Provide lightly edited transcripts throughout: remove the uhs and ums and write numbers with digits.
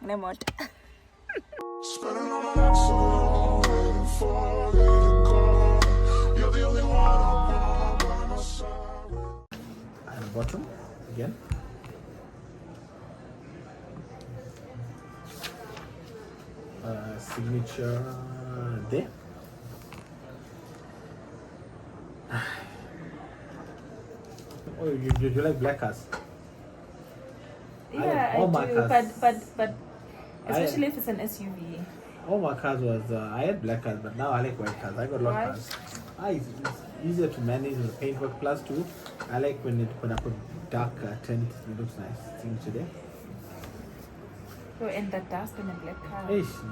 nemoto. Spinning on my neck so long, waiting for you to call. You're the only one I want by my side. And bottom again. Signature there. Oh, you like black cars? Yeah, I do, but especially if it's an SUV. All my cars was I had black cars, but now I like white cars. I got a lot of cars. It's easier to manage the paintwork. Plus, too, I like when I put dark tint. It looks nice. Signature there. So in the dust in a black car.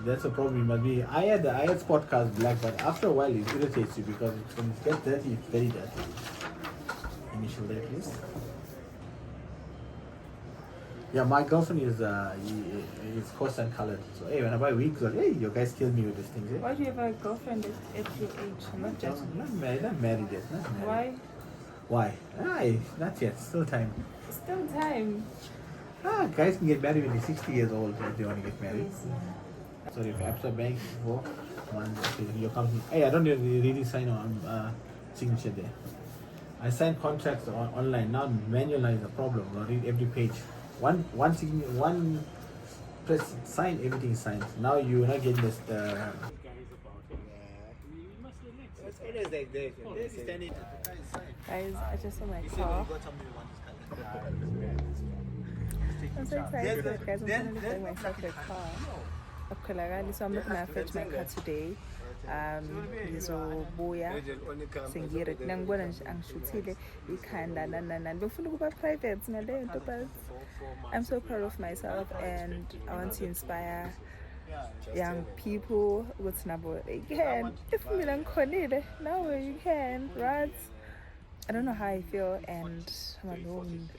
That's a problem. It must be. I had sport cars black, but after a while it irritates you because when it gets dirty, it's very dirty. Initial there, please. Yeah, my girlfriend is Corsan colored. So hey, when I buy wigs, like, hey, you guys kill me with these things. Eh? Why do you have a girlfriend at your age? I'm not judging. Not married yet. Not married. Why? Why? Not yet. Still time. Still time. Guys can get married when they're 60 years old if they want to get married. Yes. So if Absa Bank for one, your company. Hey, I don't really sign on signature there. I sign contracts online. Now manual is a problem. I read every page. One signature, one press sign, everything is signed. Now you're not getting this. Guys, I just saw my car. I'm so excited, guys. I'm finally getting myself a car. So I'm not gonna fetch my car today. Ngizobuya sengire ngibona nje angishuthile ikhanda bengifuna ukuba private ngale nto, but I'm so proud of myself and I want to inspire young people with nabo they can. If mina ngikhonile, now you can, right? I don't know how I feel and I'm alone.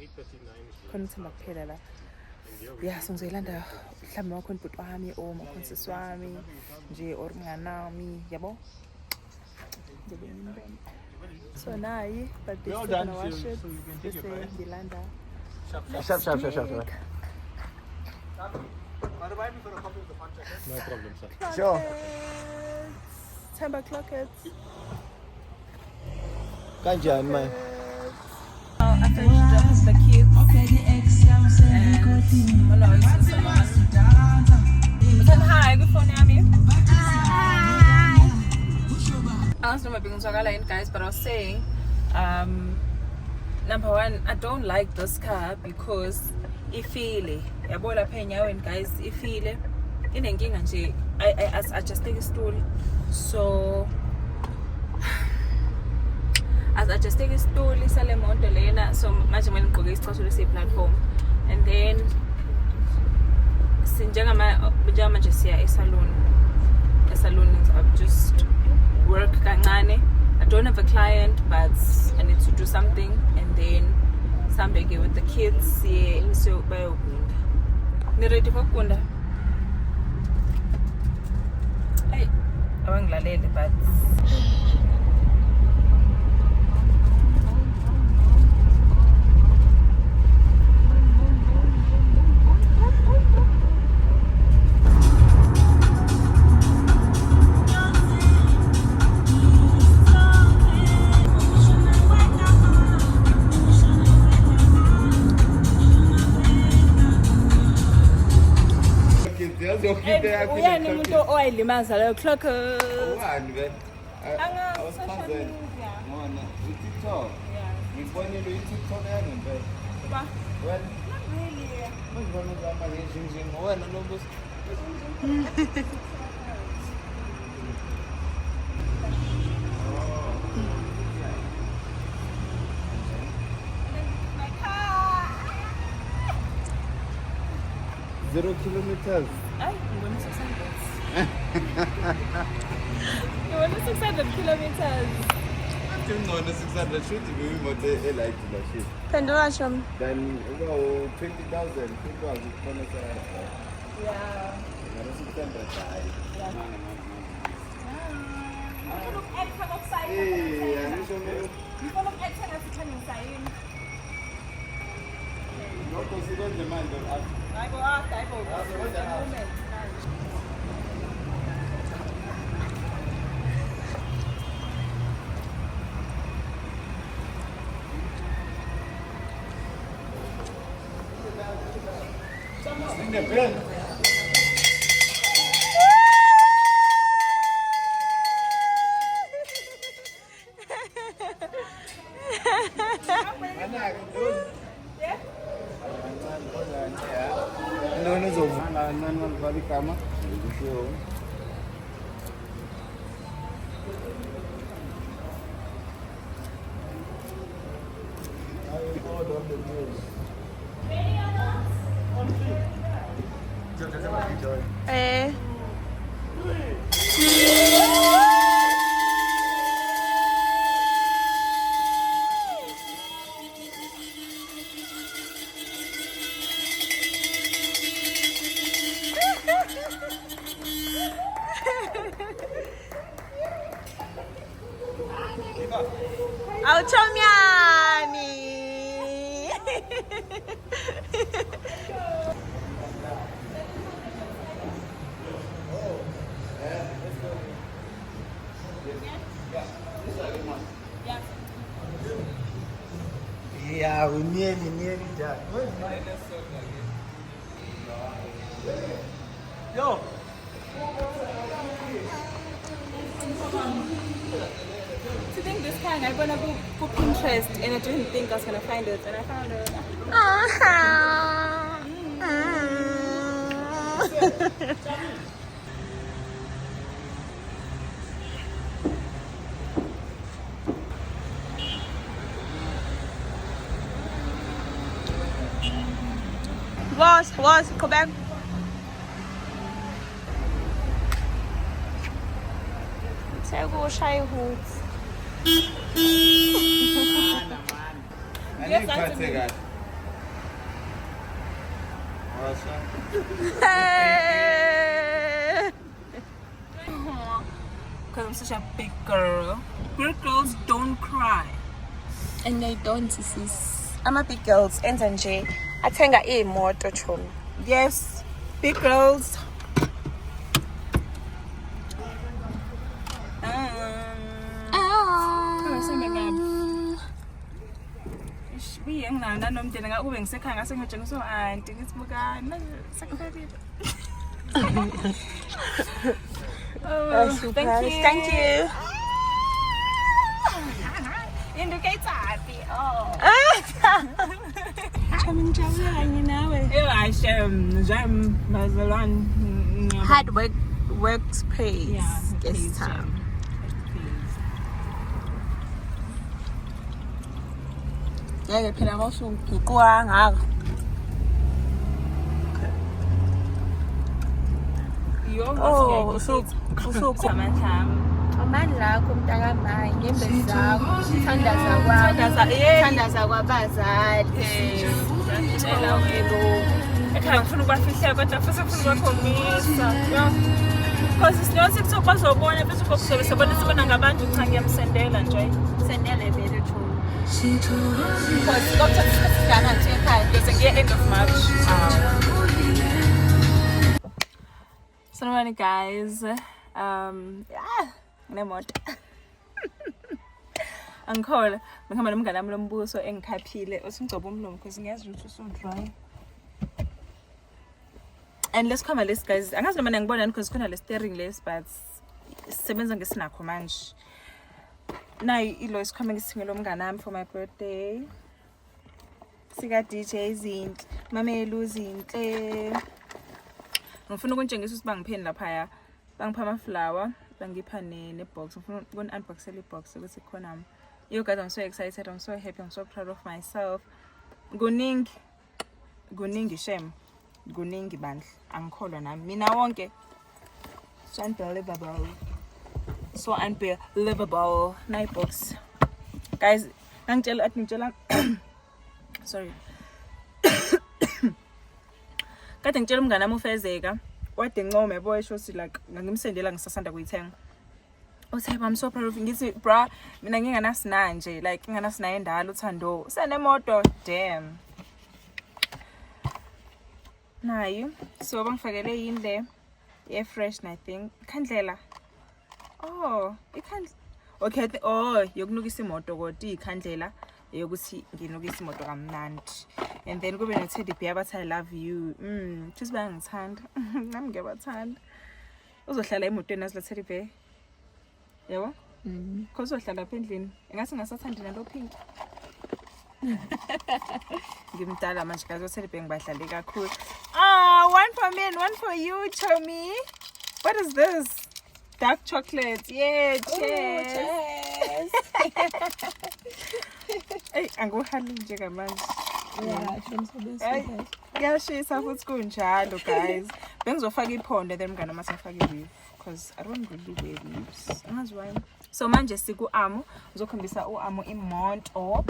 Khona kuphela la. Yeah, so ngizolanda mhlawumbe wakhona ubhuti wami or makhonsisi wami nje or mngana wami yabo. So nayi but this is gonna wash it bese ngilanda sharp. No problem, sir. Sure. Timber clockets. Kanjani man? I finished up the kids and hi, good phone yami. I was not being guys, but I was saying, number one, I don't like this car because ifile. Yabola penyaweni guys, ifile. Inenkinga nje. I just take a stool. So as I just take a stool isale monto lena, so manje mina ngigqoke isicathulo se-platform and then manje siya esalon I've just work kancane. I don't have a client but I need to do something and then sambeke with the kids so bayokunda. Ni ready for kunda? Hey, abangilalele but uyani umuntu owayilimaza leyo clock Wani vele? I was puzzled. Ngona, i-TikTok. Ngibonile i-TikTok yangempela. Ba? Well, Not really. ngibona uzama ngenjinjini wena lo mbuzo. My car. 0 kilometers. Ay, ngibona 600. Ngibona 600 kilometers. Ngibona 600 should be imoto elight la shit. Phendula shom. Then about 20,000 people are gonna say. Yeah. Ngibona 600 hayi. Ngifuna uku-editha kokusayina. Eh, angisho mina. Ngifuna uku-editha ngathi ngithanda ngisayini. Lokho sikwenze manje Yeah, we nearly done. Yo. To think this time I'm gonna go Pinterest and I didn't think I was gonna find it and I found it. Go back. Go shy hoods. Yes, I take that. Because I'm such a big girl. Big girls don't cry. And they don't, sis. I'm a big girls. And nje. Athenga imoto chomi. Yes, big girls. Nomndeni ube ngisekhaya ngase ngitshengisa u-anti ngithi bukani sekuphelile. Thank you. Indicate-aphi. Chamnjawulani nawe. Hard work works pays. Yeah, this time. Yeah, phela mawusuguquka ngaka. Oh, amandla akho mntakamanye inyembezi zakho thandaza kwabazali ngicela webo ekhaya ngifuna ukubafihlela kodwa futhi ngifuna ukubakhombisa because sinonke kuzokwazi ukubona bese kuzobe sibona ngabantu cha ngiyamsendela nje sendele vele thu because kokuthatha isikhathi sigana nje ekhaya bese ngiye end of March. So anyway guys, nginemoto angikhola ngihamba nomngane wami lombuso engikhaphile usingcoba umlomo because ngiyazi ukuthi so dry. And let's come list guys, angazi noma ngibona because khona le steering less but sisebenza ngesinakho manje. Nayi ilo isikhome ngisithengele umngane wami for my birthday. Sika DJ Zinhle, Mamelu Zinhle. Ngifuna ukutshengisa ukuthi bangipheni lapha bangipha ama flower bangipha ne box ngifuna ukun-unboxela i-box ukuthi khona you guys. I'm so excited, I'm so happy, I'm so proud of myself. Kuningi shame kuningi bandla angikholwa nami mina wonke so unbelievable night box guys. Ngitshela sorry kade ngitshela umngane wami uFezeka wade ncome boy shosi like ngimsendela ngisasanda kuyithenga. Uthi I'm so proud of you. Ngithi bra mina nginganasina nje like nginganasina endala uthando senemoto damn. nayo so bangifakele yini le fresh I think ikhandlela okay yokunukisa imoto kodwa ikhandlela yokuthi nginukisa imoto kamnandi and then kube no teddy bear bathi I love you just bayangithanda nami ngiyabathanda uzohlala emotweni azila teddy bear yabo because uzohlala lapha endlini engathi ngasathandi nalo pink ngimdala manje kazo teddy bear ngibadlale kakhulu one for me and one for you Chomi. What is this? Dark chocolate. Yeah, cheers. Hey, angohali nje manje. Yeah, shemsebenzi. Ngiyashisa futhi kunjalo guys. Bengizofaka iphonde then mngana masafaka iweave because I don't really wear weaves. Angazi why. So manje siku amo, ngizokhombisa uamo imoto.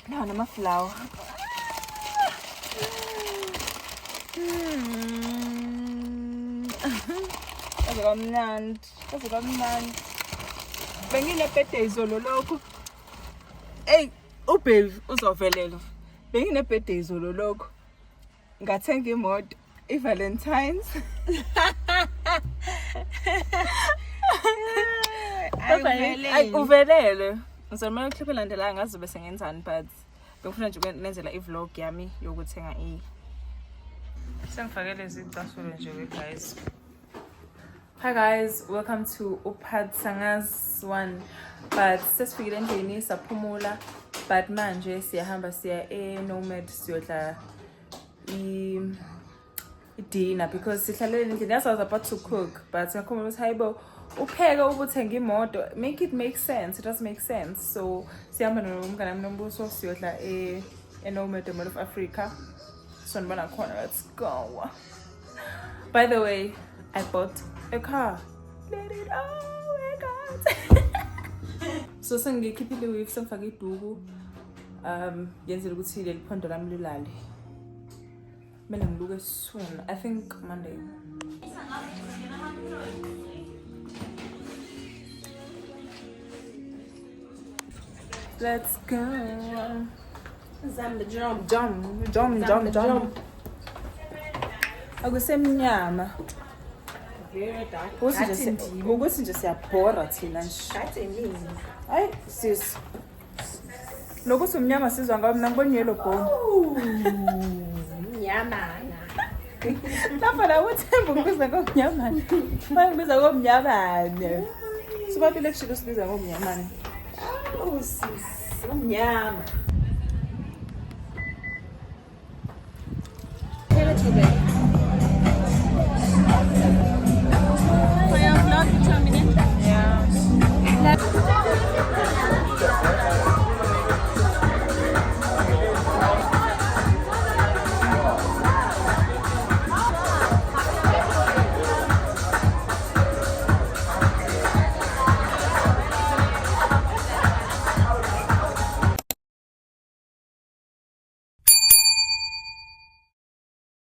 Nawo nama flower. Kamnandi. Bengine birthday izolo lokho. Hey, ubabe uzovelela. Bengine birthday izolo lokho. Ngathenga imoto iValentines. Ay uvelele. Ngizomela ukhiphe landela ngazi bese ngenzani but bengifuna nje ukwenzela ivlog yami yokuthenga Sengifakele izicasulo nje guys. Hi guys, welcome to Upad Sangas 1. But sesifikile endlini saphumula but manje siyahamba siya Nomad siyodla dinner because sihlalele endlini. I was about to cook but ngakhuluma ukuthi hayibo upheke ubuthenga imoto make it make sense. It does make sense. So siyahamba nomngane wami Nombuso siyodla Nomad Mall of Africa. So let's go. By the way, I bought a car. Let it all out. So sengikhiphile weave sengifake iduku. Yenzela ukuthi leli phondo lami lilale. Mina ngiluke soon. I think Monday. Let's go. Zamba jump. Jump. Akusemnyama. Very dark. Ukuthi nje siyabhora thina nje. That's amazing. Hayi sis. Lokuthi umnyama sizwa ngawo mina ngibona yellow bone. Mnyamana. Lapha la uThembu ngibiza ngomnyamana. Bangibiza ngomnyamana. Sibaphile kushilo sibiza ngomnyamana. Oh sis. Mnyama.